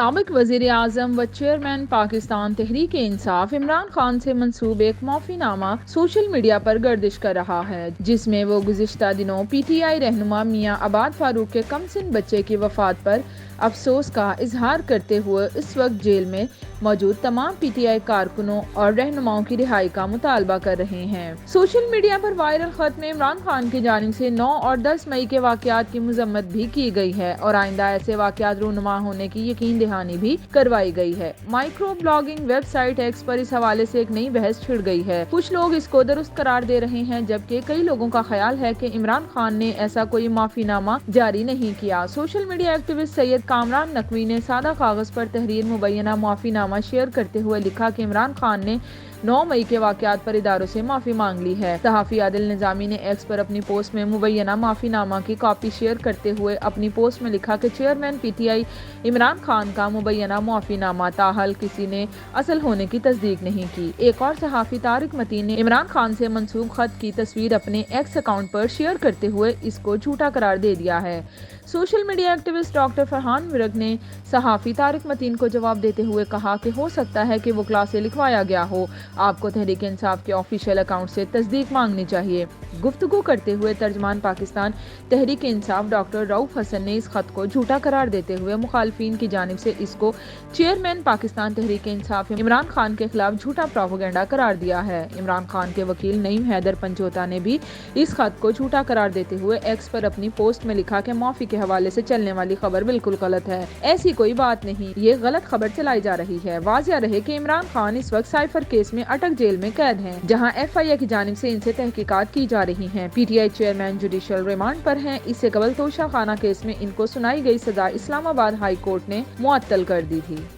سابق وزیر اعظم و چیئرمین پاکستان تحریک انصاف عمران خان سے منسوب ایک معافی نامہ سوشل میڈیا پر گردش کر رہا ہے، جس میں وہ گزشتہ دنوں پی ٹی آئی رہنما میاں عباد فاروق کے کم سن بچے کی وفات پر افسوس کا اظہار کرتے ہوئے اس وقت جیل میں موجود تمام پی ٹی آئی کارکنوں اور رہنماؤں کی رہائی کا مطالبہ کر رہے ہیں۔ سوشل میڈیا پر وائرل خط میں عمران خان کی جانب سے 9 اور 10 مئی کے واقعات کی مذمت بھی کی گئی ہے اور آئندہ ایسے واقعات رونما ہونے کی یقین دہانی بھی کروائی گئی ہے۔ Micro blogging website X پر اس حوالے سے ایک نئی بحث چھڑ گئی ہے۔ کچھ لوگ اس کو درست قرار دے رہے ہیں، جبکہ کئی لوگوں کا خیال ہے کہ عمران خان نے ایسا کوئی معافی نامہ جاری نہیں کیا۔ سوشل میڈیا ایکٹیوسٹ سید کامران نقوی نے سادہ کاغذ پر تحریر مبینہ معافی نامہ شیئر کرتے ہوئے لکھا کہ عمران خان نے 9 مئی کے واقعات پر اداروں سے معافی مانگ لی ہے۔ صحافی عادل نظامی نے ایکس پر اپنی پوسٹ میں مبینہ معافی نامہ کی کاپی شیئر کرتے ہوئے اپنی پوسٹ میں لکھا کہ چیئرمین پی ٹی آئی عمران خان کا مبینہ معافی نامہ تاحال کسی نے اصل ہونے کی تصدیق نہیں کی۔ ایک اور صحافی طارق متین نے عمران خان سے منسوب خط کی تصویر اپنے ایکس اکاؤنٹ پر شیئر کرتے ہوئے اس کو جھوٹا قرار دے دیا ہے۔ Social media activist doctor Farhan Virk نے صحافی طارق متین کو جواب دیتے ہوئے کہا کہ ہو سکتا ہے کہ وکلاء سے لکھوایا گیا ہو، آپ کو تحریک انصاف کے آفیشیل اکاؤنٹ سے تصدیق مانگنی چاہیے۔ گفتگو کرتے ہوئے ترجمان پاکستان تحریک انصاف ڈاکٹر رؤف حسن نے اس خط کو جھوٹا قرار دیتے ہوئے مخالفین کی جانب سے اس کو چیئرمین پاکستان تحریک انصاف عمران خان کے خلاف جھوٹا پروپیگنڈا قرار دیا ہے۔ عمران خان کے وکیل نعیم حیدر پنجوتا نے بھی اس خط کو جھوٹا قرار دیتے ہوئے ایکس پر اپنی پوسٹ میں لکھا کہ معافی کے حوالے سے چلنے والی خبر بالکل غلط ہے، ایسی کوئی بات نہیں، یہ غلط خبر چلائی جا رہی ہے۔ واضح رہے کہ عمران خان اس وقت سائفر کیس میں اٹک جیل میں قید ہیں، جہاں ایف آئی اے کی جانب سے ان سے تحقیقات کی جا رہی ہیں۔ P T I chairman judicial remand پر ہیں۔ اس سے قبل توشہ خانہ کیس میں ان کو سنائی گئی سزا اسلام آباد ہائی کورٹ نے معطل کر دی تھی۔